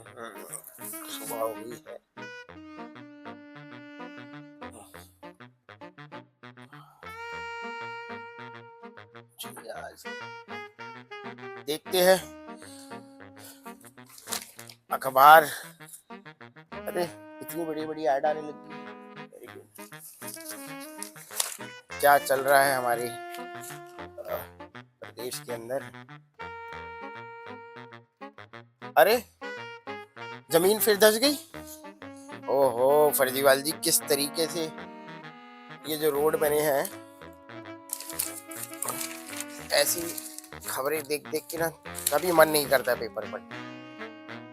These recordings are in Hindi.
सुबह हुई है। चलिए आज देखते हैं अखबार। अरे इतनी बड़ी बड़ी ऐड आने लगी है। Very good. क्या चल रहा है हमारे प्रदेश के अंदर। अरे जमीन फिर धंस गई। ओहो फर्जीवाल जी, किस तरीके से ये जो रोड बने हैं, ऐसी खबरें देख देख के ना कभी मन नहीं करता पेपर पढ़ने।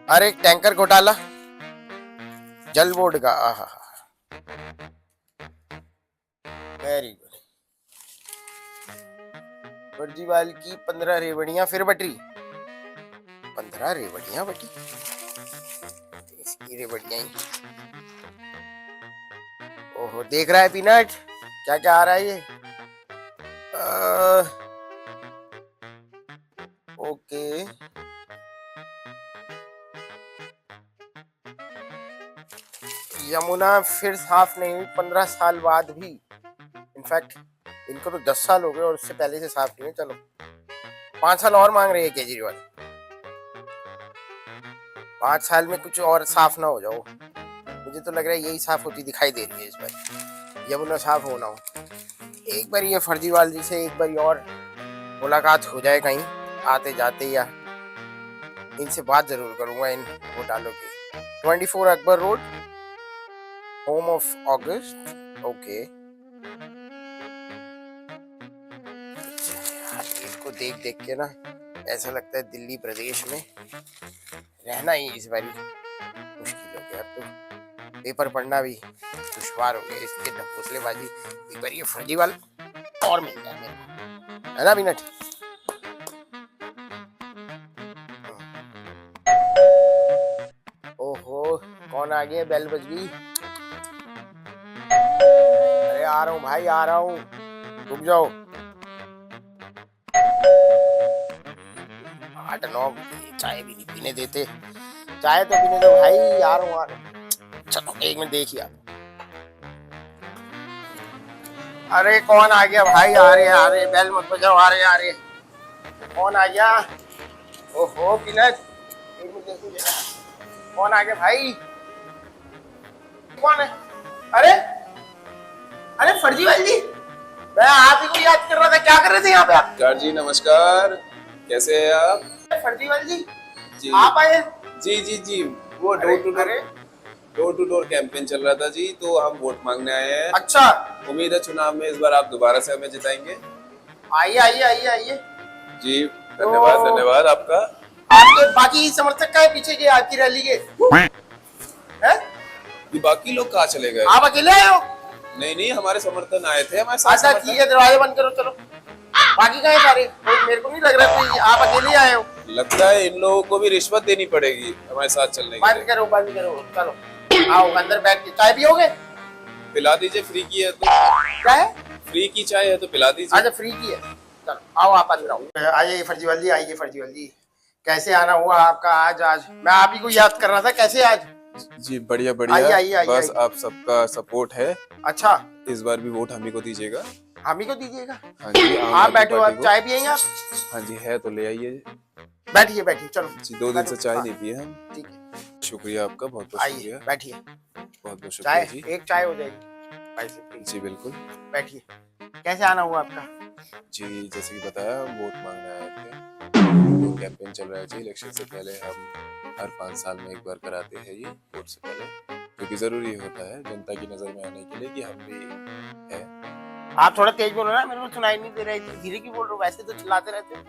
अरे टैंकर घोटाला जल बोर्ड का, आहा वेरी गुड। फर्जीवाल की 15 रेवड़ियां फिर बटी। 15 रेवड़ियां बटी, इसकी रेवड़ियां ही। ओहो देख रहा है पीनट, क्या क्या आ रहा है ये। ओके यमुना फिर साफ नहीं हुई 15 साल बाद भी। इनफैक्ट इनको तो 10 साल हो गए और उससे पहले से साफ नहीं हुई। चलो 5 साल और मांग रहे हैं केजरीवाल। 5 साल में कुछ और साफ ना हो जाओ। मुझे तो लग रहा है यही साफ होती दिखाई दे रही है इस बार, यमुना साफ होना हो। एक बार ये फर्जीवाल जी से एक बार और मुलाकात हो जाए कहीं आते जाते, या इनसे बात जरूर करूंगा इन घोटालों की। 24 Akbar road, home of August. Okay इसको देख देख के ना ऐसा लगता है दिल्ली प्रदेश में रहना ही इस बारी मुश्किल हो गया। तो पेपर पढ़ना भी दुश्वार हो गया इसके ढकोसलेबाजी। एक बार ये फर्जीवाल और मिल जाए मेरे को, है ना मिनट। ओहो कौन आ गया, बेल बज गई। अरे आ रहा हूँ भाई, आ रहा हूँ, रुक जाओ। 8-9 चाय भी नहीं पीने देते। चाय तो पीने दो भाई, आ रहा हूँ। चलो एक मिनट देखिए। अरे कौन आ गया भाई, आ रहे बेल मत बजाओ, आ रहे कौन आ गया। ओहो पीनट, एक मिनट देखिए कौन आ गया भाई। कौन है। अरे अरे फर्जीवाल जी, मैं आप ही को याद कर रहा था। क्या कर रहे थे यहाँ पे आप। जी नमस्कार, कैसे हैं आप। फर्जीवाल जी जी आप आए। जी जी जी, वो डोर टू डोर कैंपेन चल रहा था जी, तो हम वोट मांगने आए हैं। अच्छा, उम्मीद है चुनाव में इस बार आप दोबारा से हमें जिताएंगे। आइए आइए आइए आइए जी धन्यवाद धन्यवाद आपका। आपके बाकी समर्थक का है पीछे के आपकी रैली के हैं? बाकी लोग कहाँ चले गए। आप अकेले आए हो। नहीं नहीं, हमारे समर्थन आए थे हमारे साथ। अच्छा ठीक है, दरवाजे बंद करो चलो। बाकी कहाँ सारे, मेरे को नहीं लग रहा कि आप अकेले आए हो। लगता है इन लोगों को भी रिश्वत देनी पड़ेगी हमारे साथ चलने के लिए। बंद करो चलो आओ अंदर बैठ के चाय पियोगे। पिला दीजिए, फ्री की है तो। क्या है, फ्री की चाय है तो पिला दीजिए। अच्छा फ्री की है, चलो आओ आप अंदर आओ। आइए फर्जीवाल जी, आइए फर्जीवाल जी, कैसे आना हुआ आपका आज। मैं आप ही को याद कर रहा था, कैसे आज। जी बढ़िया बढ़िया, आइए बस आप सबका सपोर्ट है। अच्छा इस बार भी वोट हम ही को दीजिएगा। हम ही को दीजिएगा। हाँ जी, आप बैठो, आप चाय पियेंगे आप। हाँ जी है तो ले आइए। बैठिए बैठिए चलो जी, 2 दिन से चाय नहीं पिए हम। ठीक है, शुक्रिया आपका, बहुत बहुत शुक्रिया। बैठिए, बहुत बहुत शुक्रिया जी। एक चाय हो जाएगी। जी बिल्कुल, बैठिए। कैसे आना हुआ आपका। जी जैसे कि बताया, हम वोट मांगने आए थे। तो कैंपेन चल रहा है जी, इलेक्शन से पहले हम हर 5 साल में एक बार कराते हैं ये वोट से पहले, क्योंकि जरूरी होता है जनता की नजर में आने के लिए कि हम भी है। आप थोड़ा तेज बोलो ना, मेरे को सुनाई नहीं दे रहा है। धीरे की बोल रहे हो, वैसे तो चिल्लाते रहते हो।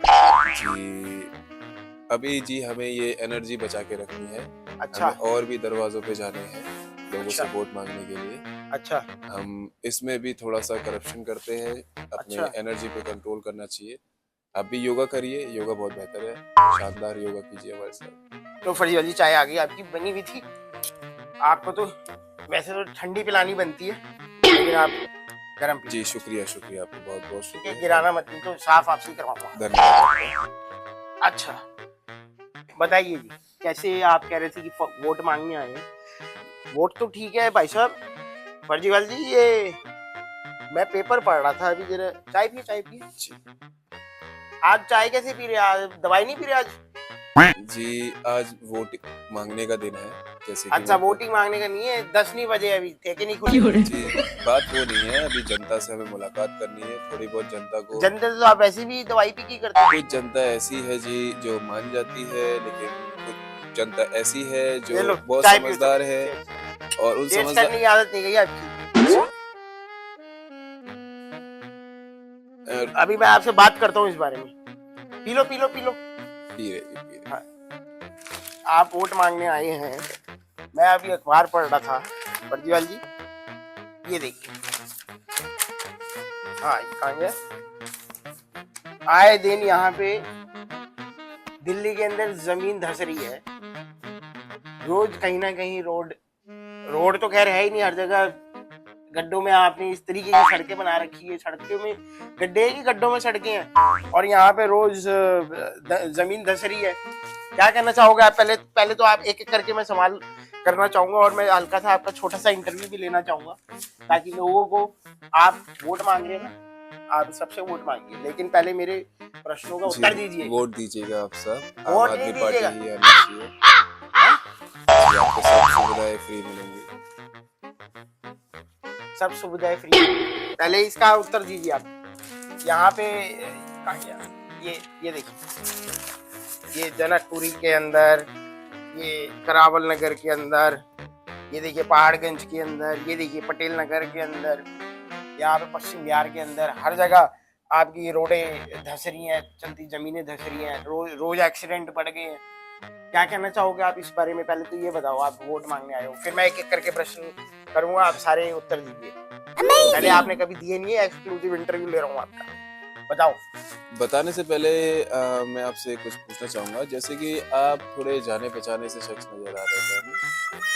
जी अभी जी हमें ये एनर्जी बचा के रखनी है। अच्छा, हमें और भी दरवाजों पे जाने हैं लोगों से वोट मांगने के लिए। अच्छा, हम इसमें भी थोड़ा सा करप्शन करते हैं, अपने अच्छा। एनर्जी पे कंट्रोल करना चाहिए। आप भी योगा करिए, योगा बहुत बेहतर है, शानदार योगा कीजिए हमारे साथ। तो फर्जीवाल जी चाय आ गई आपकी, बनी हुई थी। आपको तो वैसे तो ठंडी पिलानी बनती है, लेकिन आप गरम पी। जी शुक्रिया शुक्रिया आपको, बहुत बहुत शुक्रिया। गिराना मत, तो साफ आपसे करवाऊंगा। धन्यवाद। अच्छा बताइए जी। कैसे आप कह रहे थे कि वोट मांगने आए हैं? वोट तो ठीक है भाई साहब। फर्जीवाल जी, ये मैं पेपर पढ़ रहा था अभी, जरा चाय पिए, चाय पिए। जी आज चाय कैसे पी रहे हैं? आज दवाई नहीं पी रहे आज? जी, आज वोट मांगने का दिन है, जैसे कि अच्छा, मेरे को- वोटिंग मांगने का नहीं है? 10 नहीं बजे अभी, ठेके नहीं खुले। जी, बात वो नहीं है, अभी जनता से हमें मुलाकात करनी है, थोड़ी बहुत जनता को। जनता तो आप ऐसे भी दवाई पी की करते हैं। कुछ जनता ऐसी है जी जो मान जाती है, लेकिन कुछ जनता ऐसी है ये जो लो, बहुत चाय पियो, समझदार है, और उन टेस्ट समझदार करने की आदत नहीं गई आपकी। अभी मैं आपसे बात करता हूँ इस बारे में। P low, P low, P low. P रहे जी, पी रहे। हाँ। आप वोट मांगने आए हैं, मैं अभी अखबार पढ़ रहा था। फर्जीवाल जी, ये देखिए। हाँ, ये कहाँ गया? आए दिन यहाँ पे दिल्ली के अंदर जमीन धंस रही है। रोज कहीं ना कहीं रोड तो खैर है ही नहीं, हर जगह गड्ढों में आपने इस तरीके की सड़कें बना रखी है। सड़कों में गड्ढे की, गड्ढों में सड़कें हैं, और यहाँ पे रोज जमीन धंस रही है। क्या कहना चाहोगे आप? पहले तो आप एक एक करके मैं सवाल करना चाहूंगा, और मैं हल्का सा आपका छोटा सा इंटरव्यू भी लेना चाहूंगा, ताकि लोगों को, आप वोट मांग रहे हैं ना, आप सबसे वोट मांगिए, लेकिन पहले मेरे प्रश्नों का उत्तर दीजिए। वोट दीजिएगा आप सब, आम वोट आदमी नहीं पार्टी दीजिएगा। ही आनी चाहिए। जी, आपको सब सुविधाएं फ्री मिलेंगी। सब सुविधाएं फ्री। पहले इसका उत्तर दीजिए आप। यहाँ पे कहाँ गया? ये देखिए, ये जनकपुरी के अंदर, ये करावल नगर के अंदर, ये देखिए पहाड़गंज के अंदर, ये देखिए पटेल नगर के अंदर, यहाँ पे पश्चिम बिहार के अंदर, हर जगह आपकी रोडें धंस रही हैं, चलती जमीनें धंस रही हैं, रोज एक्सीडेंट बढ़ गए हैं। क्या कहना चाहोगे आप इस बारे में? पहले तो ये बताओ, आप वोट मांगने आए हो, फिर मैं एक एक करके प्रश्न करूंगा, आप सारे उत्तर दीजिए। पहले आपने कभी दिए नहीं है, एक्सक्लूसिव इंटरव्यू ले रहा हूँ आपका। बताओ। बताने से पहले मैं आपसे कुछ पूछना चाहूंगा, जैसे कि आप थोड़े जाने पहचाने से शख्स नजर आ रहे थे हमें,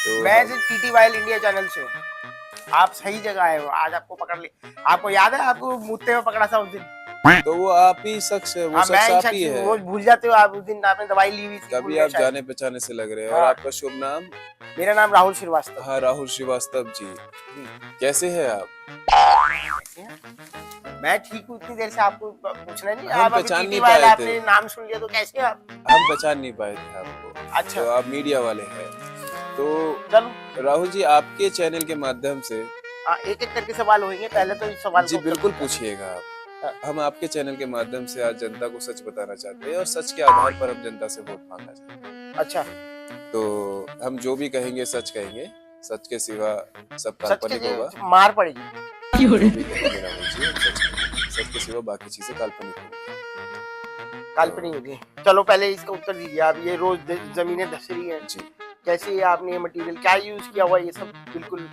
तो मैं TTYL इंडिया चैनल से हूँ। आप सही जगह आए हो, आज आपको पकड़ ले। आपको याद है, आपको मुद्दे में पकड़ा था उस दिन? तो वो आप ही शख्स है, वो हाँ, शख्स मैं आप ही है। वो भूल जाते हो आप। उस दिन आपने दवाई ली हुई थी। कभी आप जाने पहचाने से लग रहे हैं। और हाँ। आपका शुभ नाम? मेरा नाम राहुल श्रीवास्तव। हाँ, राहुल श्रीवास्तव जी। कैसे हैं आप? मैं ठीक हूँ। इतनी देर से आपको पूछना नहीं? हम आप अभी पहचान नहीं TTYL पाए थे। आपने नाम सुन लिया तो कैसे आप? हम पहचान नहीं पाए थे आपको। अच्छा, तो आप मीडिया वाले हैं। तो चलो राहुल जी, आपके चैनल के माध्यम से एक एक करके सवाल होंगे। पहले तो इस सवाल जी का बिल्कुल उत्तर पूछिएगा आप। हाँ। हम आपके चैनल के माध्यम से आज जनता को सच बताना चाहते हैं, और सच के आधार पर हम जनता से वोट मांगना चाहते हैं। अच्छा, तो हम जो भी कहेंगे सच कहेंगे, सच के सिवा सब सच काल्पनिक के होगा। मार पड़ेगी। जो भी कहेंगे राहुल जी, हम सच कहेंगे। सच के सिवा बाकी चीजें काल्पनिक होंगी। काल्पनिक होगी। चलो पहले इसका उत्तर दीजिए आप। ये रोज जमीनें धंस रही है, जी कैसे आपने ये मटेरियल क्या यूज किया हुआ है? ये सब बिल्कुल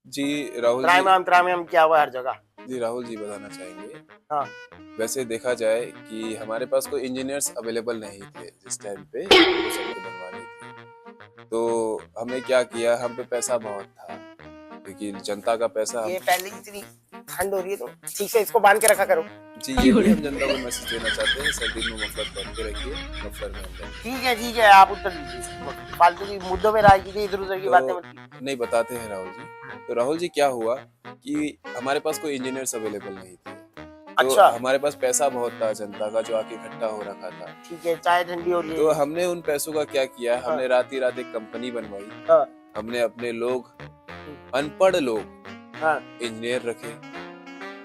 जी राहुल जी, त्राइमाम किया हुआ है हर जगह। जी राहुल जी बताना चाहेंगे। हाँ। वैसे देखा जाए कि हमारे पास कोई इंजीनियर्स अवेलेबल नहीं थे जिस टाइम पे सड़कें बनवानी थी, तो हमने क्या किया, हम पे पैसा बहुत था, क्योंकि जनता का पैसा ये पहले इतनी ठंड हो रही है तो ठीक से इसको बांध के रखा करो। जी ये भी हम जनता को मैसेज देना चाहते हैं, सर्दी में मफलर पहन के रखिए, मफलर में अंदर। ठीक है, आप उत्तर दीजिए। फालतू की मुद्दों में राय कीजिए, इधर उधर की बातें मत कीजिए। नहीं, बताते हैं राहुल जी। तो राहुल जी, क्या हुआ कि हमारे पास कोई इंजीनियर्स अवेलेबल नहीं थे। तो अच्छा, हमारे पास पैसा बहुत था जनता का, जो आके इकट्ठा हो रखा था। ठीक है, चाय ठंडी हो रही है। तो हमने उन पैसों का क्या किया, हाँ। हमने रात ही रात एक कंपनी बनवाई। हाँ। हमने अपने लोग, अनपढ़ लोग, हाँ। इंजीनियर रखे।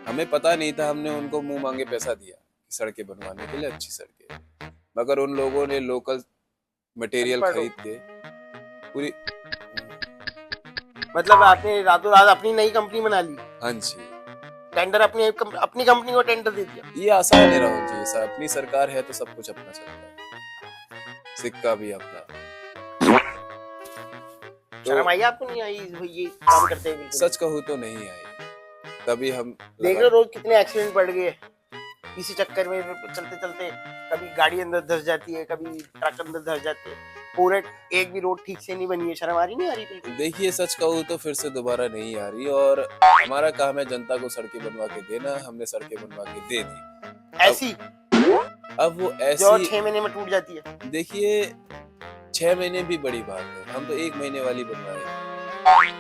हमें पता नहीं था, हमने उनको मुंह मांगे पैसा दिया सड़कें बनवाने के लिए, अच्छी सड़कें, मगर उन लोगों ने लोकल मटेरियल खरीद के पूरी, मतलब आपने रातों रात अपनी नई कंपनी बना ली? हाँ जी, टेंडर अपनी कंपनी को टेंडर दे दिया? ये आसान है राहुल जी, ऐसा अपनी सरकार है तो सब कुछ अपना चलता है, सिक्का भी अपना। शर्म आई आपको? नहीं आई? ये काम करते हैं बिल्कुल। सच कहूँ तो नहीं आई, तभी हम देख लो रोज कितने एक्सीडेंट बढ़ गए इसी चक्कर में। चलते चलते कभी गाड़ी अंदर धंस जाती है, कभी ट्रक अंदर धंस जाते हैं। पूरे एक भी रोड ठीक से नहीं बनी है। शर्म आ रही नहीं? आ रही बिल्कुल? देखिए, सच कहूँ तो फिर से दोबारा नहीं आ रही, और हमारा काम है जनता को सड़कें बनवा के देना। हमने सड़कें बनवा के दे दी। ऐसी अब वो जो ऐसी, 6 महीने में टूट जाती है। देखिए 6 महीने भी बड़ी बात है, हम तो 1 महीने वाली बनवाए,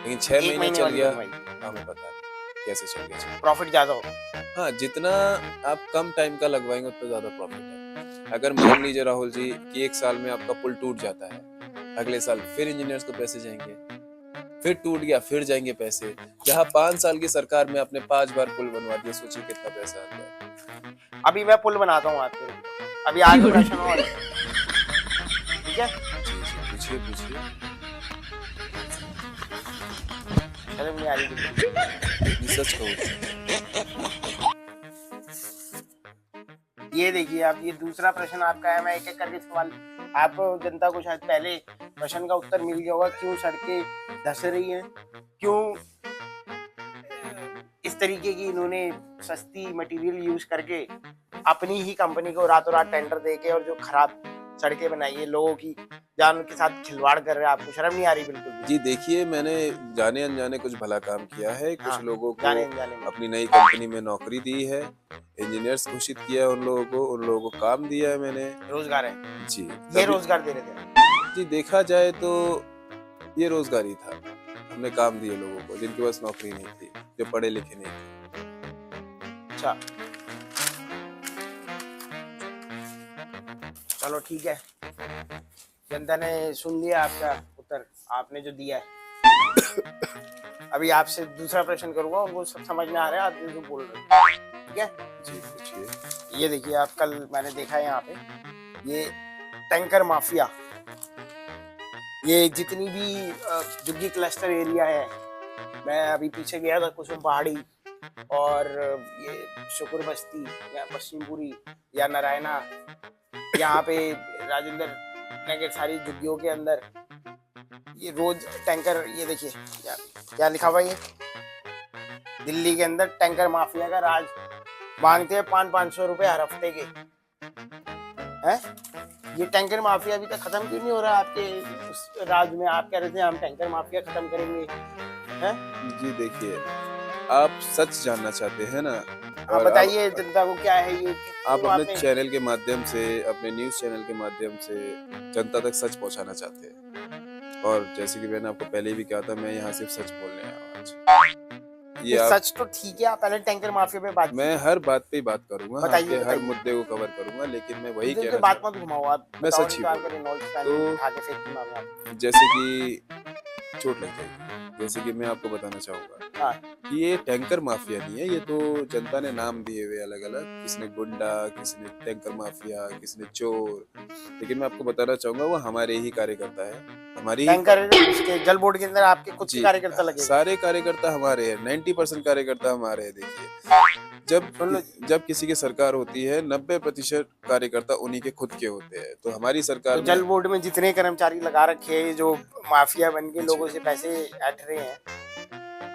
लेकिन 6 एक महीने महीने चल वाली गया, बनवाई, हमें पता नहीं कैसे चल गया। प्रॉफिट ज्यादा हो। हाँ, जितना आप कम टाइम का लगवाएंगे उतना ज्यादा प्रॉफिट है। अगर मान लीजिए राहुल जी कि 1 साल में आपका पुल टूट जाता है, अगले साल फिर इंजीनियर्स को पैसे जाएंगे, फिर टूट गया फिर जाएंगे पैसे। जहाँ 5 साल की सरकार में आपने 5 बार पुल बनवा दिया, सोचिए कितना पैसा आता है। अभी मैं पुल बनाता हूँ आपके लिए, अभी आगे प्रश्न और है, ठीक है? जी जी, पूछिए पूछिए। शर्म नहीं आ रही बिल्कुल। ये सच कहूँ ये देखिए आप, ये दूसरा प्रश्न आपका है, मैं एक एक करके सवाल, आप जनता को शायद पहले प्रश्न का उत्तर मिल गया होगा, क्यों सड़कें धंस रही हैं, क्यों इस तरीके की इन्होंने सस्ती मटेरियल यूज करके अपनी ही कंपनी को रातों रात टेंडर देके और जो खराब सड़कें बनाई है, लोगों की जान के साथ खिलवाड़ कर रहे हैं। आपको शर्म नहीं आ रही बिल्कुल भी? जी, देखिए मैंने जाने अनजाने कुछ भला काम किया है, कुछ हाँ, लोगों को जाने अनजाने में। अपनी नई कंपनी में नौकरी दी है, इंजीनियर्स घोषित किया है उन लोगों को काम दिया है मैंने। रोजगार है, जी, ये रोजगार दे रहे थे। जी, देखा जाए तो ये रोजगार ही था। हमने काम दिए लोगों को जिनके पास नौकरी नहीं थी, जो पढ़े लिखे नहीं थे। अच्छा, चलो ठीक है, जनता ने सुन लिया आपका उत्तर, आपने जो दिया है। अभी आपसे दूसरा प्रश्न करूंगा, उनको सब समझ में आ रहा है आप जो बोल रहे हो, ठीक है? जी, पूछिए। ये देखिए आप, कल मैंने देखा है यहाँ पे, ये टैंकर माफिया, ये जितनी भी जुग्गी क्लस्टर एरिया है, मैं अभी पीछे गया था कुसुम पहाड़ी और ये शुक्र बस्ती या पश्चिमपुरी या नारायणा, यहाँ पे राजेंद्र नगर, सारी झुग्गियों के अंदर ये रोज टैंकर, ये देखिए क्या लिखा हुआ है, ये दिल्ली के अंदर टैंकर माफिया का राज, मांगते हैं 500-500 रुपए हर हफ्ते के, हैं? ये टैंकर माफिया अभी तक खत्म क्यों नहीं हो रहा आपके उस राज में? आप कह रहे थे हम टैंकर माफिया खत्म करेंगे, हैं? जी, देखिए आप सच जानना चाहते हैं ना, हाँ, बताइए जनता को क्या है ये, आप क्यों अपने आपने चैनल के माध्यम से, अपने न्यूज चैनल के माध्यम से जनता तक सच पहुंचाना चाहते हैं। और जैसे कि मैंने आपको पहले भी कहा था, मैं यहाँ सिर्फ सच बोलने आया हूँ आज। ये आप, सच तो ठीक है, आप पहले टैंकर माफिया पे बात मैं हर बात पे बात करूंगा, बताइए, आपके हर बताइए। मुद्दे को कवर करूंगा, लेकिन मैं वही कीजिए, कहना बात चाहता मत घुमाओ आप, मैं बताओ सच नहीं ही तो आपका बोलूंगा। रेनॉल्ड्स फैन तो उठा के फेंक दूंगा मैं आपको। जैसे कि चोट लग जाएगी, जैसे कि मैं आपको बताना चाहूंगा हाँ, कि ये टैंकर माफिया नहीं है, ये तो जनता ने नाम दिए हुए अलग अलग, किसने गुंडा, किसने टैंकर माफिया, किसने चोर, लेकिन मैं आपको बताना चाहूंगा वो हमारे ही कार्यकर्ता है, हमारी ही टैंकर उसके जल बोर्ड के अंदर आपके खुद के जी, कार्यकर्ता लगे हुए। सारे कार्यकर्ता हमारे हैं, 90% कार्यकर्ता हमारे हैं। देखिए, सुन लो, जब किसी की सरकार होती है 90% कार्यकर्ता उन्हीं के खुद के होते हैं, तो हमारी सरकार तो में जल बोर्ड में जितने कर्मचारी लगा रखे हैं जो माफिया बन के जी। लोगों से पैसे ऐंठ रहे हैं,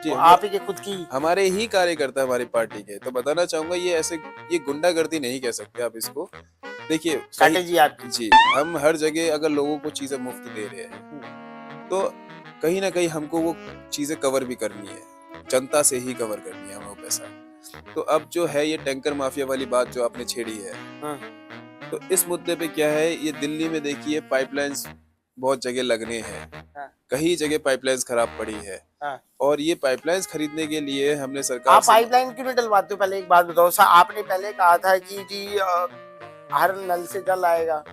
जी, वो वो आप ही के खुद की। हमारे ही कार्यकर्ता हमारी पार्टी के, तो बताना चाहूंगा ये ऐसे, ये गुंडागर्दी नहीं कह सकते आप इसको। देखिए स्ट्रैटेजी आपकी। जी, हम हर जगह अगर लोगों को चीजें मुफ्त दे रहे हैं तो कहीं ना कहीं हमको वो चीजें कवर भी करनी है, जनता से ही कवर करनी है हमें वो पैसा। तो अब जो है ये टैंकर माफिया वाली बात जो आपने छेड़ी है, हाँ, तो इस मुद्दे पे क्या है, ये दिल्ली में देखिए पाइपलाइंस बहुत जगह लगने हैं, हाँ, कहीं जगह पाइपलाइंस खराब पड़ी है, हाँ। और ये पाइपलाइंस खरीदने के लिए हमने सरकार आप से पाइपलाइन क्यों नहीं डलवाते हो? पहले एक बात बताओ, आपने पहले कहा था कि जी हर नल से जल आएगा,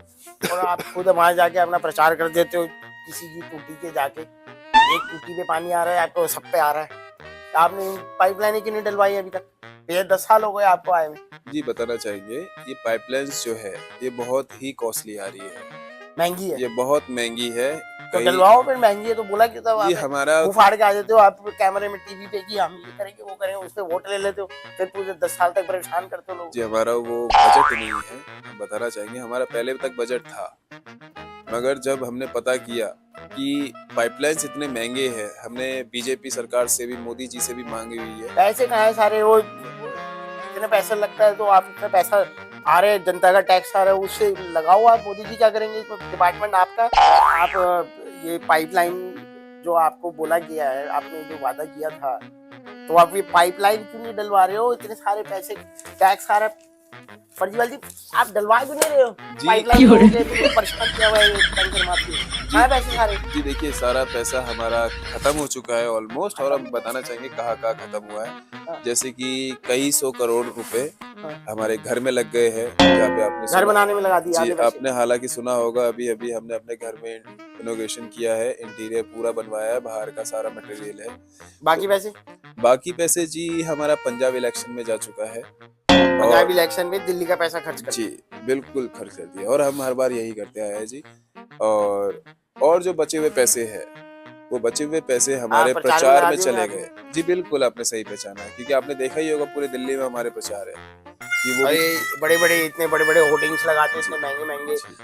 और आप खुद वहां जाके अपना प्रचार कर देते हो, किसी की टूटी के जाके, एक टूटी पे पानी आ रहा है आपको, सब पे आ रहा है, तो आपने पाइपलाइन क्यों नहीं डलवाई अभी तक? ये 10 साल हो गए आपको आए में। जी बताना चाहेंगे, ये पाइपलाइंस जो है ये बहुत ही कॉस्टली आ रही है, महंगी है, ये बहुत महंगी है। तो डलवाओ, फिर महंगी है तो बोला क्यों था? ये आप हमारा मुंह फाड़ के आ जाते हो आप कैमरे में, टीवी पे, कि हम ये करेंगे वो करेंगे, उस पे वोट ले लेते हो, फिर पूरे 10 साल तक परेशान करते हो लोग। जी हमारा वो बजट नहीं है, हम बताना चाहेंगे हमारा पहले तक बजट था, मगर जब हमने पता किया कि पाइपलाइंस इतने महंगे हैं, हमने बीजेपी सरकार से भी, मोदी जी से भी मांगी हुई है। पैसे कहाँ है सारे? वो इतने पैसा लगता है तो आप इतना पैसा आ रहे, जनता का टैक्स आ रहा है, उससे लगाओ आप। मोदी जी क्या करेंगे? डिपार्टमेंट आपका। आप ये पाइपलाइन जो आपको बोला गया है, आपने जो वादा किया था, तो आप ये पाइपलाइन क्यों नहीं डलवा रहे हो? इतने सारे पैसे टैक्स आ रहा है, फर्जीवाल जी आप डलवा क्यों नहीं रहे हो? जी। पाइपलाइन लोगों के भी परेशान किया हुआ है ये टैंकर माफिया। कहाँ है पैसे सारे? जी देखिए, सारा पैसा हमारा खत्म हो चुका है ऑलमोस्ट, और हम बताना चाहेंगे कहाँ कहाँ खत्म हुआ हाँ। है। जैसे कि कई 100 करोड़ रुपए हाँ। हमारे घर में लग गए हैं, जहाँ पे आपने घर सुना। बनाने में लगा दिया जी, आधे पैसे। आपने हालांकि सुना होगा, अभी अभी हमने अपने घर में इनोग्रेशन किया है, इंटीरियर पूरा बनवाया है, बाहर का सारा मटेरियल है। बाकी पैसे बाकी पैसे जी हमारा पंजाब इलेक्शन में जा चुका है, पंजाब और इलेक्शन में दिल्ली का पैसा खर्च कर जी बिल्कुल खर्च कर दिया, और हम हर बार यही करते आए हैं जी। और जो बचे हुए पैसे हैं, वो बचे हुए पैसे हमारे प्रचार में प्रचार लगा में दिए चले आपने। गए। जी बिल्कुल, आपने सही पहचाना है, क्योंकि आपने देखा ही होगा पूरे दिल्ली में हमारे प्रचार है कि वो भी। अरे बड़े बड़े इतने बड़े बड़े होर्डिंग्स लगाते हो, इतने महंगे महंगे जी,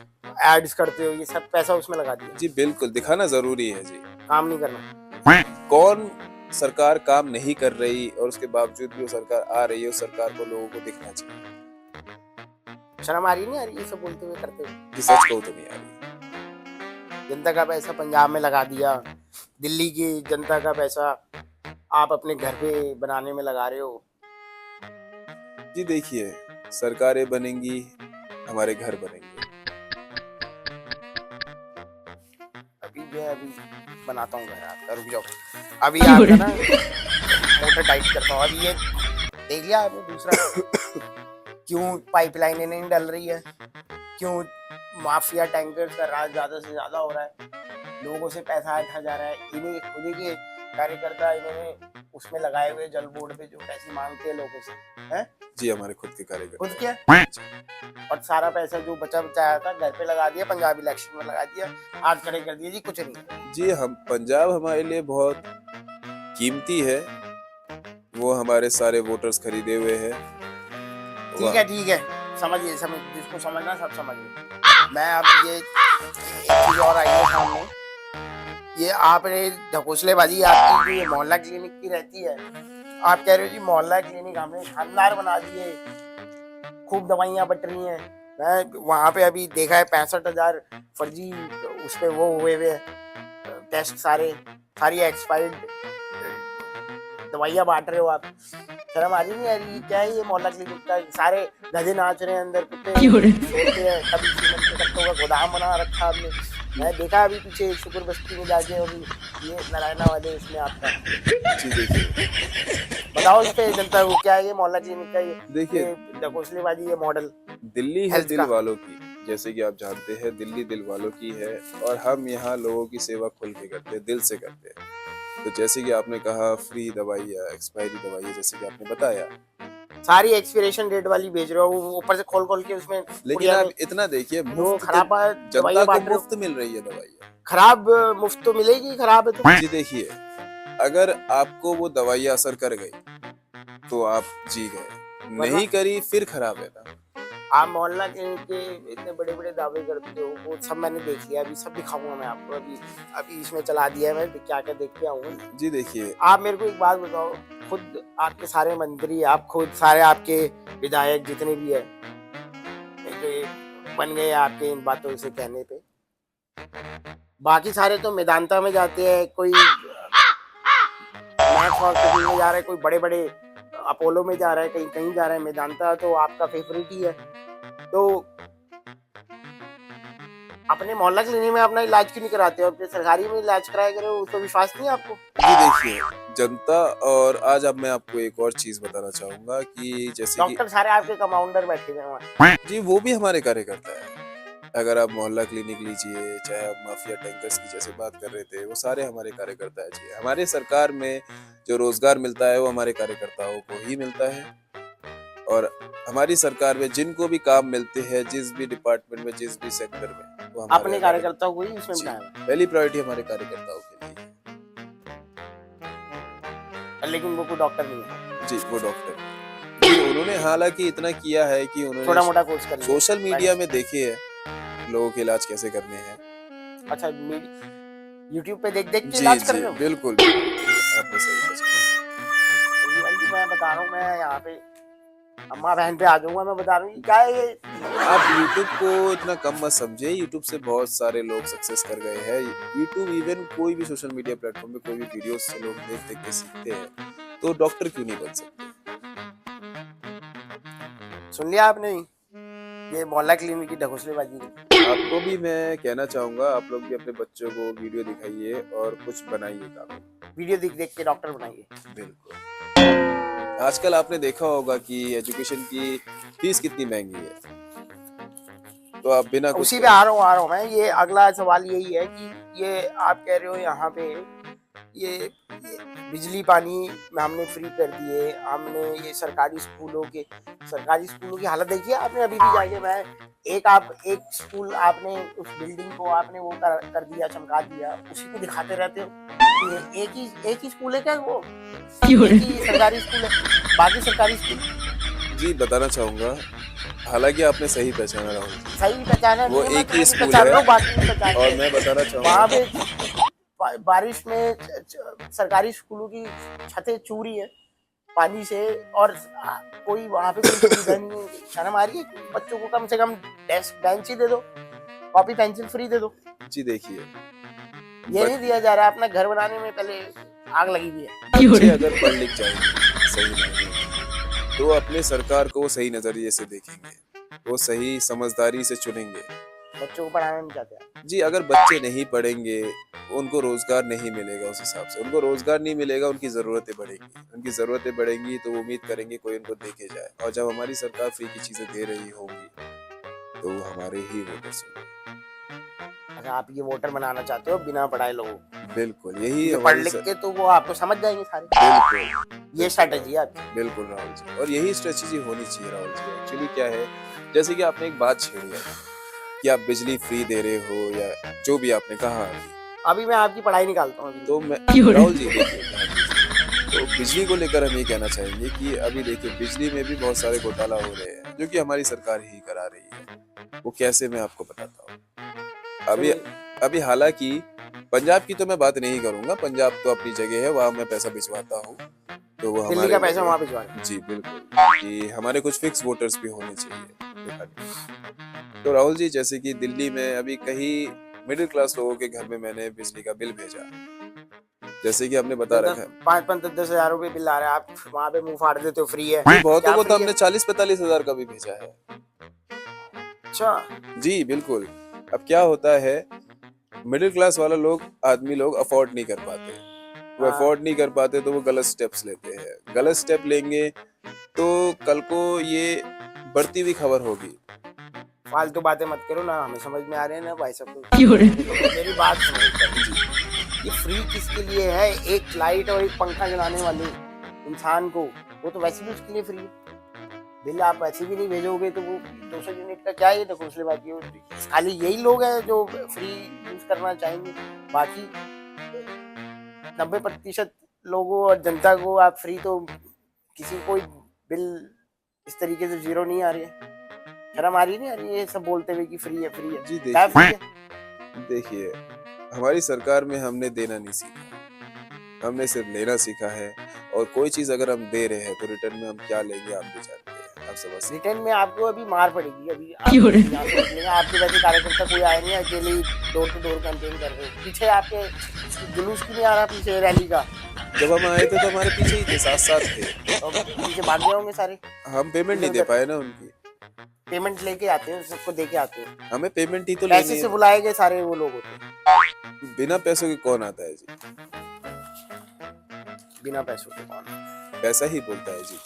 एड्स करते हो, ये सब पैसा उसमें लगा दिया। जी बिल्कुल, दिखाना जरूरी है जी। काम नहीं करना। कौन सरकार काम नहीं कर रही और उसके बावजूद भी वो सरकार आ रही है, उस सरकार को लोगों को दिखना चाहिए। शर्म आ रही नहीं आ रही ये सब बोलते हुए करते हुए? जी सच कहूँ तो नहीं आ रही। जनता का पैसा पंजाब में लगा दिया, दिल्ली की जनता का पैसा आप अपने घर पे बनाने में लगा रहे हो। जी देखिए, सरकारें बनेंगी, हमारे घर बनेंगे। अभी बनाता हूँ घर आपका, रुक जाओ। अभी आपका ना मोटर टाइट करता हूँ। अभी ये देख लिया आपने दूसरा क्यों पाइपलाइनें नहीं डल रही है, क्यों माफिया टैंकर्स का राज ज्यादा से ज्यादा हो रहा है, लोगों से पैसा उठा जा रहा है। इन्हीं खुद ही के कार्यकर्ता इन्होंने उसमें लगाए हुए जल बोर्ड पे जो पैसे मांगते हैं लोगों से, हैं? जी हमारे खुद के कार्यकर्ता। खुद क्या? और सारा पैसा जो बचा बचाया था घर पे लगा दिया, पंजाब इलेक्शन में लगा दिया, हाथ खड़े कर दिए जी, कुछ नहीं। जी हम पंजाब हमारे लिए बहुत कीमती है, वो हमारे सारे वोटर्स खरीदे हुए हैं। ठीक है, समझिए, जिसको समझना सब समझ गए। मैं अब ये एक चीज और आई है सामने, ये आपने ढकोसलेबाजी आपकी जो ये मोहल्ला क्लिनिक की रहती है, आप कह रहे हो जी मोहल्ला क्लिनिक हमने शानदार बना दिए, खूब दवाइयाँ बट रही हैं। मैं वहाँ पे अभी देखा है 65,000 फर्जी उस पे वो हुए हुए टेस्ट, सारी एक्सपायर्ड दवाइयाँ बांट रहे हो आप। शर्म आ रही नहीं आ रही? क्या है ये मोहल्ला क्लिनिक का? सारे गधे नाच रहे हैं अंदर, कुत्ते सोते हैं, कभी सीमेंट के कट्टों का गोदाम बना रखा आपने। मैं देखा अभी पीछे शुक्र बस्ती में जाके, अभी ये नारायणा वाले इसमें आपका। जी देखिए, बताओ इस पे जनता को क्या है ये मोहल्ला क्लिनिक का? ये देखिए ढकोसलेबाजी, ये मॉडल दिल्ली है हेल्थ दिल का। वालों की, जैसे कि आप जानते हैं दिल्ली दिल वालों की है, और हम यहाँ लोगों की सेवा खुल के करते हैं, दिल से करते हैं। तो जैसे कि आपने कहा फ्री दवाइयाँ, एक्सपायरी दवाइयाँ, जैसे कि आपने बताया, सारी एक्सपिरेशन डेट वाली बेच रहे हो, ऊपर से खोल खोल के उसमें लेकिन आप इतना देखिए, जो मुफ्त खराब जनता दवाइयाँ को बांट रहे हो। मुफ्त मिल रही है दवाइयाँ। खराब मुफ्त तो मिलेगी, खराब है तो। जी देखिए, अगर आपको वो दवाइयाँ असर कर गई तो आप जी गए, नहीं करी फिर खराब है ना। आप मोहल्ला के इतने बड़े बड़े दावे करते हो, वो सब मैंने देख लिया, अभी सब दिखाऊंगा मैं आपको। अभी इसमें चला दिया है, मैं क्या क्या देख के आऊंगा। जी देखिए, आप मेरे को एक बात बताओ, खुद आपके सारे मंत्री, आप खुद सारे आपके विधायक जितने भी है, तो ये बन गए आपके इन बातों से कहने पे। बाकी सारे तो मेदांता में जाते हैं, कोई मैक्स हॉस्पिटल में जा रहा है, कोई बड़े बड़े अपोलो में जा रहा है, कहीं कहीं जा रहा है। मेदांता तो आपका फेवरेट ही है। तो अपने मोहल्ला क्लिनिक में अपना इलाज क्यों नहीं कराते हो? अपने सरकारी में इलाज कराया करो, उस पर विश्वास नहीं है आपको? जी देखिए, जनता, और आज अब मैं आपको एक और चीज बताना चाहूंगा कि जैसे कि डॉक्टर सारे आपके कंपाउंडर बैठे हुए हैं वहाँ। जी वो भी हमारे कार्यकर्ता है। अगर आप मोहल्ला क्लिनिक लीजिए, चाहे आप माफिया टैंकर्स की जैसे बात कर रहे थे, वो सारे हमारे कार्यकर्ता है जी। हमारे सरकार में जो रोजगार मिलता है वो हमारे कार्यकर्ताओं को ही मिलता है, और हमारी सरकार में जिनको भी काम मिलते हैं, जिस भी डिपार्टमेंट में, जिस भी सेक्टर में, वो हमारे अपने कार्यकर्ताओं को ही इसमें जी, बनाया है। पहली प्रायोरिटी हमारे कार्यकर्ताओं के लिए है। लेकिन वो कोई डॉक्टर नहीं है। जी वो डॉक्टर जी, उन्होंने हालांकि इतना किया है कि छोटा उन्होंने मोटा कोर्स कर लिया। सोशल मीडिया में देखे है लोगों के इलाज कैसे करने हैं। अच्छा, यूट्यूब पे देख देख के जी इलाज कर जी रहे हो? बिल्कुल, आपने सही पहचाना। मैं बता रहा हूँ, मैं यहाँ पे अम्मा बहन पे आ जाऊंगा। मैं बता रहा हूँ क्या है ये। आप YouTube को इतना कम मत समझे, YouTube से बहुत सारे लोग सक्सेस कर गए हैं। YouTube इवन कोई भी सोशल मीडिया प्लेटफॉर्म पे कोई भी वीडियो से लोग देख देख के सीखते हैं, तो डॉक्टर क्यों नहीं बन सकते? सुन लिया आपने? ये मोहल्ला क्लिनिक की ढकोसलेबाजी है। आपको भी मैं कहना चाहूंगा, आप लोग भी अपने बच्चों को वीडियो दिखाइए और कुछ बनाइए काम। वीडियो देख देख के डॉक्टर बनाइए। बिल्कुल। आजकल आपने देखा होगा कि एजुकेशन की फीस कितनी महंगी है, तो आप बिना कुछ उसी पे आ रहा हूँ मैं। ये अगला सवाल यही है कि ये आप कह रहे हो यहाँ पे ये बिजली पानी में हमने फ्री कर दिए, हमने ये सरकारी स्कूलों की हालत देखी है आपने? अभी भी जाके मैं एक स्कूल आपने उस बिल्डिंग को आपने वो कर दिया, चमका दिया, उसी को दिखाते रहते हो। ये एक ही स्कूल है क्या वो? एक ही सरकारी स्कूल है, बाकी सरकारी स्कूल? जी बताना चाहूंगा, हालांकि आपने सही पहचाना राहुल जी, सही पहचाना वो नहीं, एक ही स्कूल पहचान रहा है। हूँ, बाकी नहीं पहचान और रहे। मैं बताना वहाँ चाहूंगा, पे बारिश में सरकारी स्कूलों की छतें चूरी है पानी से, और कोई वहाँ पे कोई सुविधा नहीं है। शर्म आ रही है? बच्चों को कम से कम डेस्क बेंच ही दे दो, कॉपी पेंसिल फ्री दे दो। जी देखिए, ये नहीं दिया जा रहा। अपना घर बनाने में पहले आग लगी हुई है। बच्चे अगर पढ़ लिख जाएंगे सही मायने में, तो अपने सरकार को वो सही नजरिए से देखेंगे, वो सही समझदारी से चुनेंगे। बच्चों को पढ़ाना नहीं चाहते आप। जी अगर बच्चे नहीं पढ़ेंगे, उनको रोजगार नहीं मिलेगा, उस हिसाब से उनको रोजगार नहीं मिलेगा, उनकी जरूरतें बढ़ेंगी तो वो उम्मीद करेंगे कोई उनको देके जाए। और जब हमारी सरकार फ्री की चीजें दे रही होगी तो वो हमारे ही वोटर्स होंगे। अच्छा, आप ये वोटर बनाना चाहते हो बिना पढ़ाए लोगों को? बिल्कुल, यही जो पढ़ हमारी लिख के तो वो आपको समझ जाएंगे सारे। बिल्कुल ये स्ट्रेटेजी है आपकी। बिल्कुल राहुल जी, और यही स्ट्रेटेजी होनी चाहिए राहुल जी। एक्चुअली क्या है, जैसे कि आपने एक बात छेड़ी है कि आप बिजली फ्री दे रहे हो या जो भी आपने कहा, अभी मैं आपकी पढ़ाई निकालता हूँ अभी। तो मैं राहुल जी देखिए, तो बिजली को लेकर हम ये कहना चाहेंगे कि अभी देखिए बिजली में भी बहुत सारे घोटाला हो रहे हैं जो कि हमारी सरकार ही करा रही है। वो कैसे, मैं आपको बताता हूँ। अभी हालांकि पंजाब की तो मैं बात नहीं करूंगा, पंजाब तो अपनी जगह है, वहां मैं पैसा भिजवाता हूँ, तो वो दिल्ली का पैसा वहाँ भिजवा रहे हैं। जी बिल्कुल, कि हमारे कुछ फिक्स वोटर्स भी होने चाहिए। तो राहुल जी, जैसे कि दिल्ली में अभी कहीं मिडिल क्लास लोगों के घर में मैंने बिजली का बिल भेजा, जैसे कि हमने बता रखा है 5-10 हजार रुपए बिल आ रहा है, आप वहाँ पे मुंह फाड़ देते हो फ्री है। बहुतों को तो हमने 40-45 हजार का भी भेजा है। अच्छा जी बिल्कुल। अब क्या होता है, मिडिल क्लास वाला आदमी लोग अफोर्ड नहीं कर पाते, वो अफोर्ड नहीं कर पाते तो वो गलत स्टेप्स लेते हैं। गलत स्टेप लेंगे तो कल को ये बढ़ती हुई खबर होगी। फालतू बातें मत करो ना, हमें समझ में आ रहे हैं ना भाई सब। मेरी बात सुनो, ये फ्री किसके लिए है? एक लाइट और एक पंखा जलाने वाले इंसान को, वो तो वैसे भी उसके लिए फ्री है। बिल आप ऐसे भी नहीं भेजोगे तो वो 200 यूनिट का क्या है? देखो उसके बाद खाली यही लोग हैं जो फ्री यूज करना चाहेंगे, बाकी 90% लोगों और जनता को आप फ्री, तो किसी को बिल इस तरीके से जीरो नहीं आ रही है। शर्म आ रही नहीं आ रही है ये सब बोलते हुए कि फ्री है फ्री है? जी क्या फ्री है? देखिए, हमारी सरकार में हमने देना नहीं सीखा, हमने सिर्फ लेना सीखा है। और कोई चीज अगर हम दे रहे हैं तो रिटर्न में हम क्या लेंगे आप भी जानते हैं, आप समझ। रिटर्न में आपको अभी मार पड़ेगी। अभी आपके वैसे कार्यकर्ता कोई आए नहीं, अकेले डोर टू डोर कैंपेन कर रहे हो। पीछे आपके जुलूस क्यों नहीं आ रहा पीछे रैली का? जब हम आए थे तो हमारे पीछे ही थे, साथ साथ थे। तो पीछे भाग गए होंगे सारे। हम पेमेंट नहीं दे पाए ना उनकी। पेमेंट लेके आते हो, सबको दे के आते हो। हमें पेमेंट ही तो पैसे लेनी से है। बुलाए गए सारे वो लोग होते हैं। बिना पैसों के कौन आता है जी? बिना पैसों के कौन? पैसा ही बोलता है जी।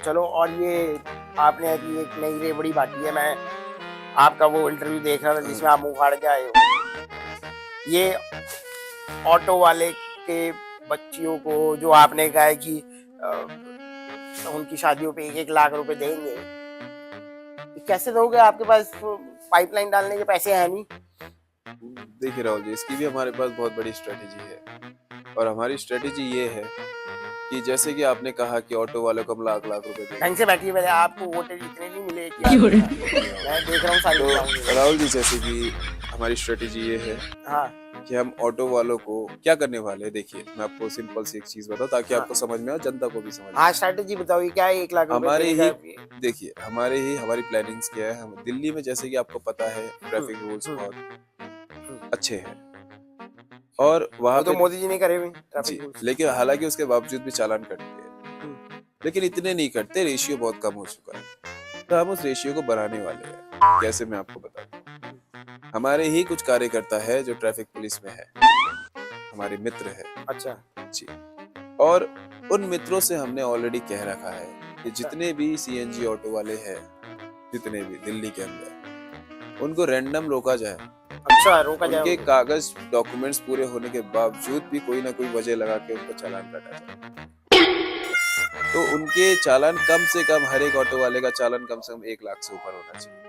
चलो, और ये आपने अभी एक नई रेवड़ी बांटी है। मैं आपका वो इंटरव्यू देख रहा था जिसमें आप मुंह फाड़ के आए हो। ये ऑटो वाले के बच्चियों को जो आपने कहा है कि उनकी शादियों पे 1-1 लाख रुपए देंगे, कैसे दोगे? आपके पास पाइपलाइन डालने के पैसे हैं नहीं। देखिए राहुल जी, इसकी भी हमारे पास बहुत बड़ी स्ट्रेटेजी है, और हमारी स्ट्रेटेजी ये है कि जैसे कि आपने कहा कि ऑटो वालों को हम लाख रुपए देंगे। ढंग से बैठिए पहले, आपको वोट इतने नहीं मिले कि मैं देख रहा हूँ सारी। तो राहुल जी, जैसे कि हमारी स्ट्रेटेजी ये है हाँ कि हम ऑटो वालों को क्या करने वाले हैं। देखिए, मैं आपको सिंपल सी एक चीज बताऊं ताकि आपको समझ में आए, जनता को भी समझ में। हाँ, स्ट्रेटेजी बताओ, ये क्या है? 1 लाख रुपए हमारे देगा? ही देखिए, हमारी प्लानिंग्स क्या है। हम दिल्ली में, जैसे कि आपको पता है, ट्रैफिक रूल्स बहुत अच्छे हैं, और वहाँ तो पे मोदी जी ने करे हुए जी, ट्रैफिक रूल्स। लेकिन हालांकि उसके बावजूद भी चालान कटते हैं, लेकिन इतने नहीं कटते, रेशियो बहुत कम हो चुका है। तो हम उस रेशियो को बढ़ाने वाले हैं। कैसे, मैं आपको बताता हूँ। हमारे ही कुछ कार्यकर्ता है जो ट्रैफिक पुलिस में है, हमारे मित्र है अच्छा जी। और उन मित्रों से हमने ऑलरेडी कह रखा है कि जितने भी सीएनजी ऑटो वाले हैं, जितने भी दिल्ली के अंदर, उनको रैंडम रोका जाए। अच्छा, रोका जाए उनके उनको। कागज डॉक्यूमेंट्स पूरे होने के बावजूद भी कोई ना कोई वजह लगा के उनका चालान काटा जाए। तो उनके चालान कम से कम, हर एक ऑटो वाले का चालान कम से कम 1 लाख से ऊपर होना चाहिए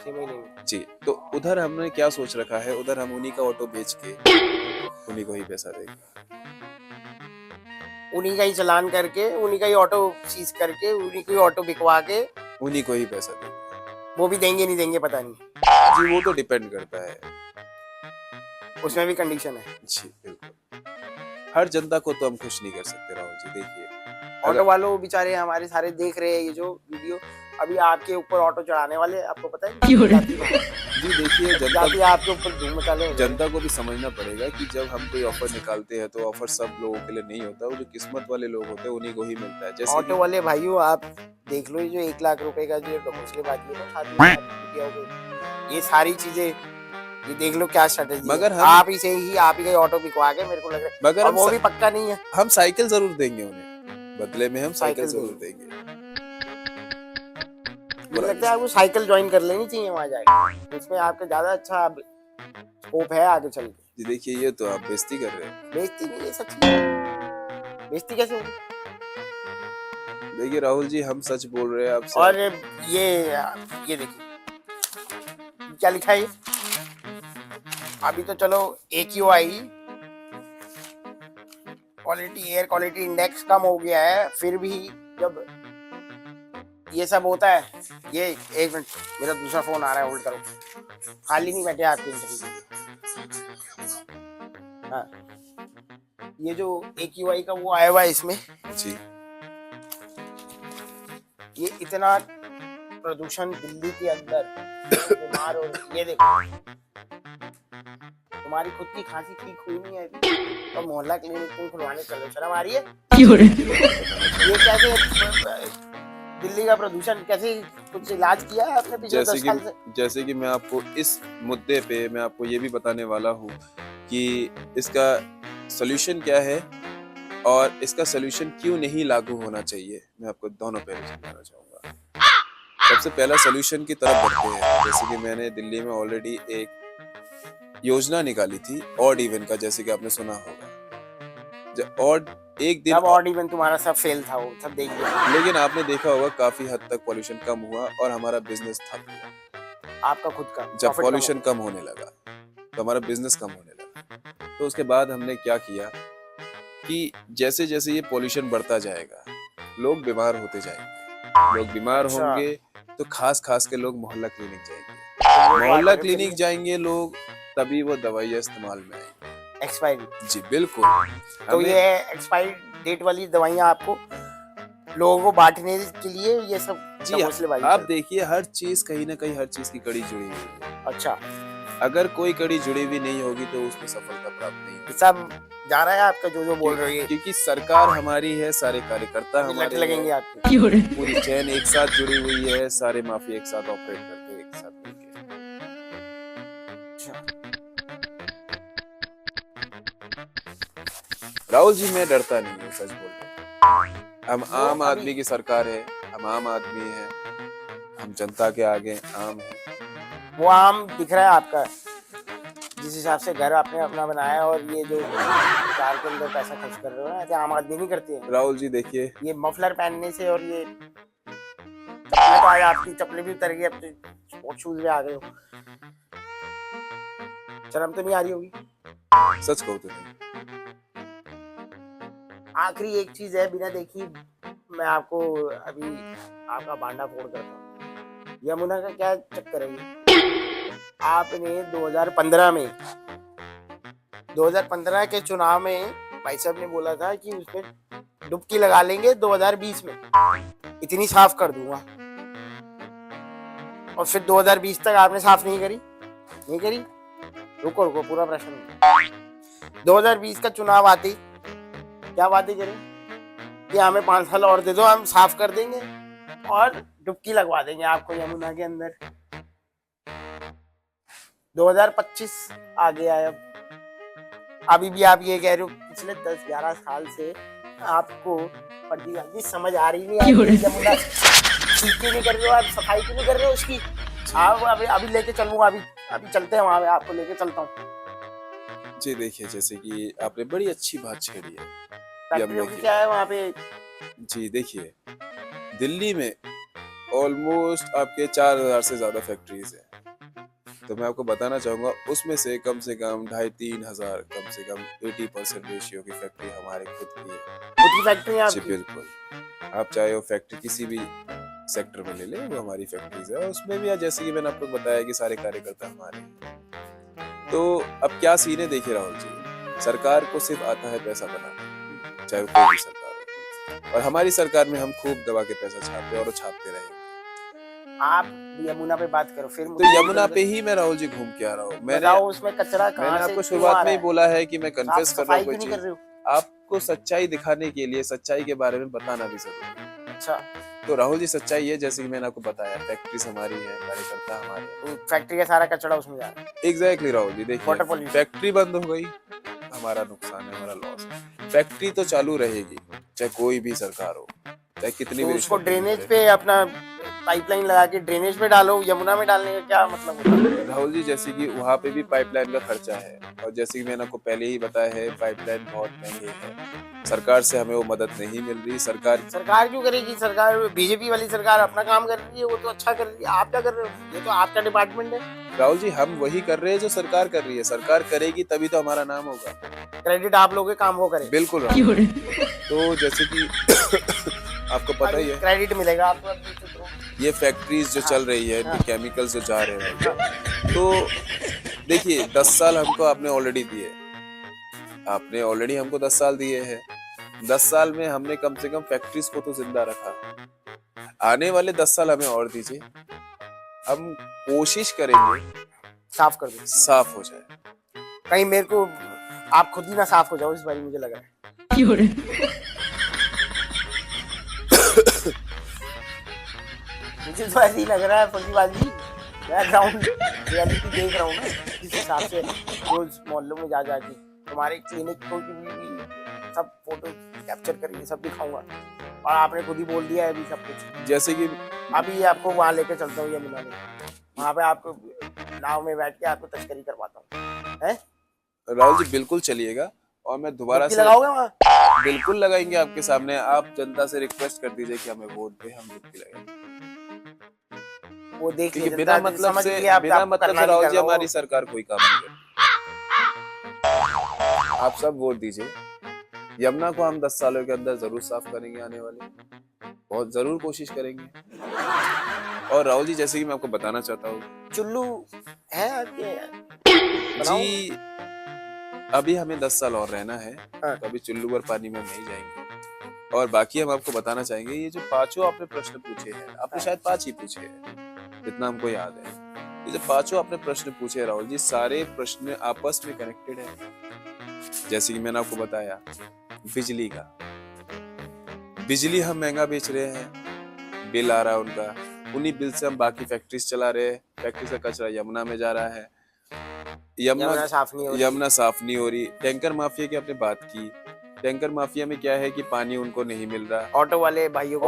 6 महीने में। जी। तो उधर हमने क्या सोच रखा है, उधर हम उन्हीं का ऑटो बेच के उन्हीं को ही पैसा देंगे, उन्हीं का ही चालान करके, उन्हीं का ही ऑटो सीज करके, उन्हीं को ही ऑटो बिकवा के, उन्हीं को ही पैसा देंगे वो भी देंगे नहीं देंगे पता नहीं जी। वो तो डिपेंड करता है, उसमें भी कंडीशन है जी बिल्कुल। हर जनता को तो हम खुश नहीं कर सकते राहुल जी। देखिए, ऑटो वालों बेचारे हमारे सारे देख रहे हैं ये जो वीडियो, अभी आपके ऊपर ऑटो चढ़ाने वाले, आपको पता है जी देखिए, जाती आपके ऊपर धूम मचा ले। जनता को भी समझना पड़ेगा कि जब हम कोई ऑफर निकालते हैं तो ऑफर सब लोगों के लिए नहीं होता, वो जो किस्मत वाले लोग होते हैं उन्हीं को ही मिलता है। जैसे ऑटो वाले भाइयों, आप देख लो, ये जो 1 लाख रुपए का जो डॉक्यूमेंट्स है ना, शादी ये सारी चीजें, ये देख लो क्या स्ट्रेटेजी। मगर है। हम- आप ही से ही, आप ही का ऑटो बिकवा के, मेरे को लग रहा है, मगर और हम वो भी पक्का नहीं है। हम साइकिल जरूर देंगे उन्हें, बदले में हम साइकिल साइकिल जरूर देंगे। मुझे लगता है आपको साइकिल ज्वाइन कर लेनी चाहिए, वहां जाके उसमें आपका ज्यादा अच्छा स्कोप है आगे चल के। जी देखिए, ये तो आप बेइज्जती कर रहे हैं। बेइज्जती नहीं है, सच्ची बेइज्जती कैसे होगी? देखिए राहुल जी, हम सच बोल रहे हैं आपसे। और ये देखिए क्या लिखा है। अभी तो चलो AQI quality, air quality index कम हो गया है, फिर भी जब ये सब होता है, ये 1 मिनट, मेरा दूसरा फोन आ रहा है, होल्ड करो, खाली नहीं बैठे आपके इंटरव्यू। हाँ, ये जो AQI का वो आया हुआ है इसमें जी, ये इतना प्रदूषण दिल्ली के अंदर बीमार हो, ये देखो तुम्हारी खुद की खांसी ठीक हुई नहीं है अभी, तो मोहल्ला क्लिनिक तुम खुलवाने चलो, शर्म आ रही है? ये कैसे दिल्ली का प्रदूषण, कैसे कुछ इलाज किया है आपने पिछले 10 साल से? जैसे कि मैं आपको इस मुद्दे पे मैं आपको ये भी बताने वाला हूँ कि इसका सॉल्यूशन क्या है और इसका सॉल्यूशन क्यों नहीं लागू होना चाहिए। मैं आपको दोनों पहलू समझाना चाहूंगा। सबसे पहला सॉल्यूशन की तरफ बढ़ते हैं। जैसे कि मैंने दिल्ली में ऑलरेडी एक योजना निकाली थी ऑड इवन का, जैसे कि आपने सुना होगा। ऑड एक दिन, अब ऑड इवन तुम्हारा सब फेल था, वो सब देख लिया, लेकिन आपने देखा होगा काफी हद तक पॉल्यूशन कम हुआ और हमारा बिजनेस ठप हुआ। आपका खुद का जब profit पॉल्यूशन कम होने लगा तो हमारा बिजनेस कम होने लगा। तो उसके बाद हमने क्या किया कि जैसे जैसे ये पॉल्यूशन बढ़ता जाएगा, लोग बीमार होते जाएंगे। लोग बीमार अच्छा। होंगे तो खास के लोग मोहल्ला क्लिनिक जाएंगे। कमा। मोहल्ला क्लिनिक जाएंगे लोग, तभी वो दवाइयाँ इस्तेमाल में आएंगी। एक्सपायरी, जी बिल्कुल। तो ये एक्सपायरी डेट वाली दवाइयाँ आपको लोगों को बांटने के लिए ये सब जी मसलेबाजी आप चल- देखिए, हर चीज कहीं ना कहीं हर चीज की कड़ी जुड़ी हुई है। अच्छा, अगर कोई कड़ी जुड़ी हुई नहीं होगी तो उसमें सफलता प्राप्त नहीं होगी। ये सब जा रहा है आपका जो बोल रही है, क्योंकि सरकार हमारी है, सारे कार्यकर्ता लट हमारे लगेंगे हैं, आपके। पूरी चैन एक साथ जुड़ी हुई है, सारे माफिया एक साथ ऑपरेट करते हैं, एक साथ मिलके। राहुल जी, मैं डरता नहीं हूँ, सच बोल रहा हूँ। हम आम अभी- आदमी की सरकार है, हम आम आदमी है, हम जनता के आगे आम है। वो आम दिख रहा है आपका, जिस हिसाब से घर आपने अपना बनाया और ये जो कार के अंदर पैसा खर्च कर रहे हो ना, ऐसे आम आदमी नहीं करते हैं। राहुल जी देखिए, ये मफलर पहनने से और ये चप्पलें, तो आज आपकी चप्पलें भी उतर गई, अब तो स्पोर्ट शूज में आ गए हो, शर्म तो नहीं आ रही होगी? सच कहूँ तो नहीं। आखिरी एक चीज है, बिना देखी मैं आपको अभी आपका भांडा फोड़ करता हूँ। यमुना का क्या चक्कर है ये? आपने 2015 के चुनाव में भाई साहब ने बोला था कि उसमें डुबकी लगा लेंगे 2020 में, इतनी साफ कर दूंगा, और फिर 2020 तक आपने साफ नहीं करी। रुको पूरा प्रश्न। 2020 का चुनाव आते ही क्या बातें करें कि हमें 5 साल और दे दो, हम साफ कर देंगे, और डुबकी लगवा देंगे आपको यमुना के अंदर। 2025 आ गया है अब। अभी भी आप ये कह रहे हो पिछले 10-11 साल से आपको फर्जी समझ आ रही नहीं, यमुना ठीक क्यों नहीं कर रहे हो आप, सफाई क्यों नहीं कर रहे हो उसकी। आप अभी लेके चलूंगा, अभी चलते हैं वहां पे, आपको लेके चलता हूँ। जी देखिए, जैसे कि आपने बड़ी अच्छी बात छेड़ी है फैक्ट्रियों की क्या है वहाँ पे। जी देखिए, दिल्ली में ऑलमोस्ट आपके 4000 से ज्यादा फैक्ट्रीज है। तो मैं आपको बताना चाहूंगा उसमें से कम 2,500-3 हजार कम से कम 80% रेशियो की फैक्ट्री हमारे खुद की है। खुद की फैक्ट्री है जी आपकी? बिल्कुल। आप चाहे वो फैक्ट्री किसी भी सेक्टर में ले ले, वो हमारी फैक्ट्रीज है। और उसमें भी जैसे कि मैंने आपको बताया कि सारे कार्यकर्ता हमारे हैं। तो अब क्या सीन है, देखिए राहुल जी, सरकार को सिर्फ आता है पैसा बनाना, चाहे वो कोई भी सरकार हो। और हमारी सरकार में हम खूब दबा के पैसा छापते और छापते रहेंगे। आप यमुना पे बात करो फिर। तो यमुना पे ही मैं राहुल जी घूम के आ रहा हूँ। मैंने उसमें कचरा मैंने आपको शुरुआत में ही बोला है कि मैं कन्फेस कर रहा हूँ कोई नहीं चीज। कर रहे हो। आपको सच्चाई दिखाने के लिए सच्चाई के बारे में बताना भी जरूरी है। अच्छा, तो राहुल जी सच्चाई है, जैसे कि मैंने आपको बताया, फैक्ट्रीज हमारी है, कार्यकर्ता हमारे हैं। तो फैक्ट्री का सारा कचरा उसमें जा रहा है। एग्जैक्टली राहुल जी, वाटर देखिए पॉल्यूशन। फैक्ट्री बंद हो गई, हमारा नुकसान है, हमारा लॉस है। फैक्ट्री तो चालू रहेगी, चाहे कोई भी सरकार हो, चाहे कितनी तो भी उसको रिश्वत ड्रेनेज मिले। पे अपना पाइपलाइन लगा के ड्रेनेज पे डालो, यमुना में डालने का क्या मतलब होता है? राहुल जी, जैसे कि वहाँ पे भी पाइपलाइन का खर्चा है, और जैसे कि मैंने आपको पहले ही बताया है, पाइपलाइन बहुत महंगे है। सरकार से हमें वो मदद नहीं मिल रही। सरकार क्यों करेगी? सरकार बीजेपी वाली सरकार अपना काम कर रही है, वो तो अच्छा कर रही है। आप क्या कर रहे हो? ये तो आपका डिपार्टमेंट है। राहुल जी, हम वही कर रहे हैं जो सरकार कर रही है। सरकार करेगी तभी तो हमारा नाम होगा। क्रेडिट आप लोग के काम वो करे। बिल्कुल राहुल। तो जैसे कि आपको पता ही है, क्रेडिट मिलेगा आपको। ये फैक्ट्रीज जो चल रही है, इनके केमिकल्स जो जा रहे हैं, तो देखिए 10 साल हमको आपने ऑलरेडी दिए। आपने ऑलरेडी हमको 10 साल दिए हैं। 10 साल में हमने कम से कम फैक्ट्रीज को तो जिंदा रखा। आने वाले 10 साल हमें और दीजिए, हम कोशिश करेंगे साफ कर दो, साफ हो जाए। कहीं मेरे को आप खुद ही ना साफ हो जाओ इस बार, मुझे लग रहा है। मुझे तो ऐसे ही लग रहा है फर्जीबाजी। मैं ग्राउंड रियलिटी देख रहा हूँ ना, जिस हिसाब से रोज मोहल्लों में जा जाके तुम्हारे क्लिनिक को भी सब फोटो कैप्चर करके सब दिखाऊंगा। और आपने खुद ही बोल दिया है अभी सब कुछ। जैसे कि अभी आपको वहाँ लेके चलता हूँ यमुना में, वहाँ पे आपको नाव में बैठ के आपको तस्करी करवाता हूँ। हैं राहुल जी, बिल्कुल चलिएगा। और मैं दोबारा से लगाओगे वहाँ? बिल्कुल लगाएंगे आपके सामने। आप जनता से रिक्वेस्ट कर दीजिए कि हमें वोट दे, हम डुबकी लगाएंगे। वो देख क्योंकि बिना मतलब से राहुल जी हमारी सरकार कोई काम नहीं करती। आप सब वोट दीजिए। यमुना को हम 10 सालों के अंदर जरूर साफ करेंगे, आने वाले बहुत जरूर कोशिश करेंगे। और राहुल जी, जैसे कि मैं आपको बताना चाहता हूँ, चुल्लू है जी, अभी हमें 10 साल और रहना है। हाँ। कभी चुल्लू और पानी में नहीं जाएंगे। और बाकी हम आपको बताना चाहेंगे, ये जो 5 आपने प्रश्न पूछे हैं, आपने शायद 5 ही पूछे हैं, जितना हमको याद है। ये जो 5 आपने प्रश्न पूछे हैं राहुल जी, सारे प्रश्न आपस में कनेक्टेड है। जैसे कि मैंने आपको बताया, बिजली का, बिजली हम महंगा बेच रहे हैं, बिल आ रहा है उनका, उन्हीं बिल से हम बाकी फैक्ट्रीज चला रहे हैं। फैक्ट्री का कचरा यमुना में जा रहा है, यमुना साफ नहीं हो रही। टैंकर माफिया की आपने बात की, टैंकर माफिया में क्या है कि पानी उनको नहीं मिल रहा। ऑटो वाले भाइयों को,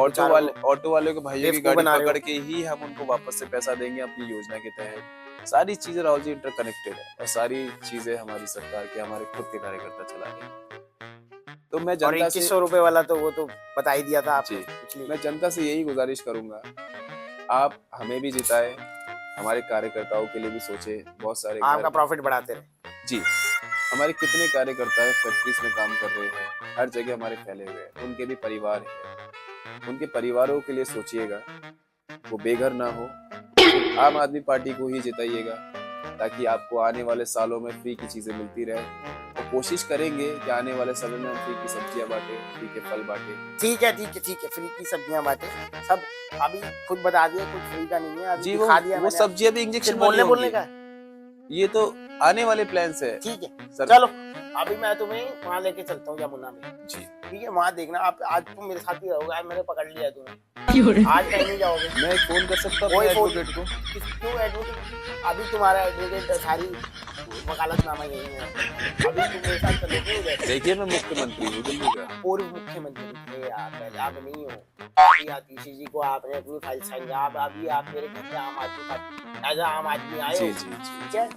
ऑटो वाले को भाइयों की गाड़ी पकड़ के ही हम उनको वापस से पैसा देंगे अपनी योजना के तहत। सारी चीजें राहुल जी इंटरकनेक्टेड है, और सारी चीजें हमारी सरकार के, हमारे खुद के कार्यकर्ता चला रहे हैं। तो मैं जनता से 2100 रुपए वाला तो वो तो बता ही दिया था आपने। मैं जनता से यही गुजारिश करूंगा, आप हमें भी जिताए, हमारे कार्यकर्ताओं के लिए भी सोचे। बहुत सारे आपका प्रॉफिट बढ़ाते रहे जी। हमारे कितने कार्यकर्ता फैक्ट्रीज में काम कर रहे हैं, हर जगह हमारे फैले हुए हैं, उनके भी परिवार है। उनके परिवारों के लिए सोचिएगा, वो बेघर ना हो। आम आदमी पार्टी को ही जिताइएगा, ताकि आपको आने वाले सालों में फ्री की चीजें मिलती रहे। और कोशिश करेंगे कि आने वाले समय में हम फ्री की सब्जियां बांटे, फ्री के फल बांटे। ठीक है, फ्री की सब्जियां बांटे सब। अभी खुद बता दिया कुछ फ्री का नहीं है जी। वो सब्जियां भी इंजेक्शन बोलने का, ये तो आने वाले प्लान है। ठीक है, चलो अभी मैं तुम्हें वहाँ लेके चलता हूँ यमुना में। जी। ठीक है, वहाँ देखना आप, आज तुम मेरे साथ ही रहोगे, आज मैंने पकड़ लिया तुम्हें, आज कहीं नहीं जाओगे। मैं एक फोन कर सकता हूँ कोई फोन एडवोकेट को? क्यों एडवोकेट? अभी तुम्हारा एडवोकेट सारी वकालतनामा यही है, अभी तुम मेरे साथ चलोगे उधर। देखिए मैं मुख्यमंत्री हूँ दिल्ली का। पूर्व मुख्यमंत्री थे आप, पहले आप नहीं हो। अभी आतिशी जी को आपने अपनी फाइल साइन किया, आप अभी आप मेरे घर पे आम आदमी पार्टी एज आम आदमी आए हो, जी जी जी ठीक है,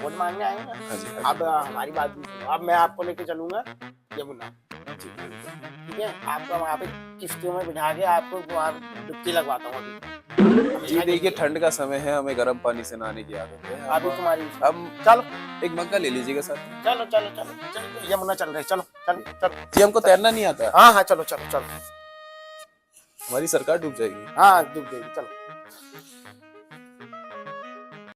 वोट मांगने आए हो ना। हाँ जी अब हमारी बात भी सुनो, अब मैं आपको लेके चलूंगा यमुना, जी बिल्कुल। ठीक है, आपका वहाँ पे किश्तियों में बिठा के आपको वहाँ डुबकी लगवाता हूँ अभी। जी देखिए ठंड का समय है, हमें गर्म पानी से नहाने की आदत है। अभी तुम्हारी, हम चलो एक मग्गा ले लीजिएगा साथ में। चलो चलो चलो चलो, यमुना चल रहे, चलो चलो चलो। जी हमको तैरना नहीं आता, हाँ हाँ चलो चलो चलो, हमारी सरकार डूब जाएगी। हाँ डूब गई, चलो।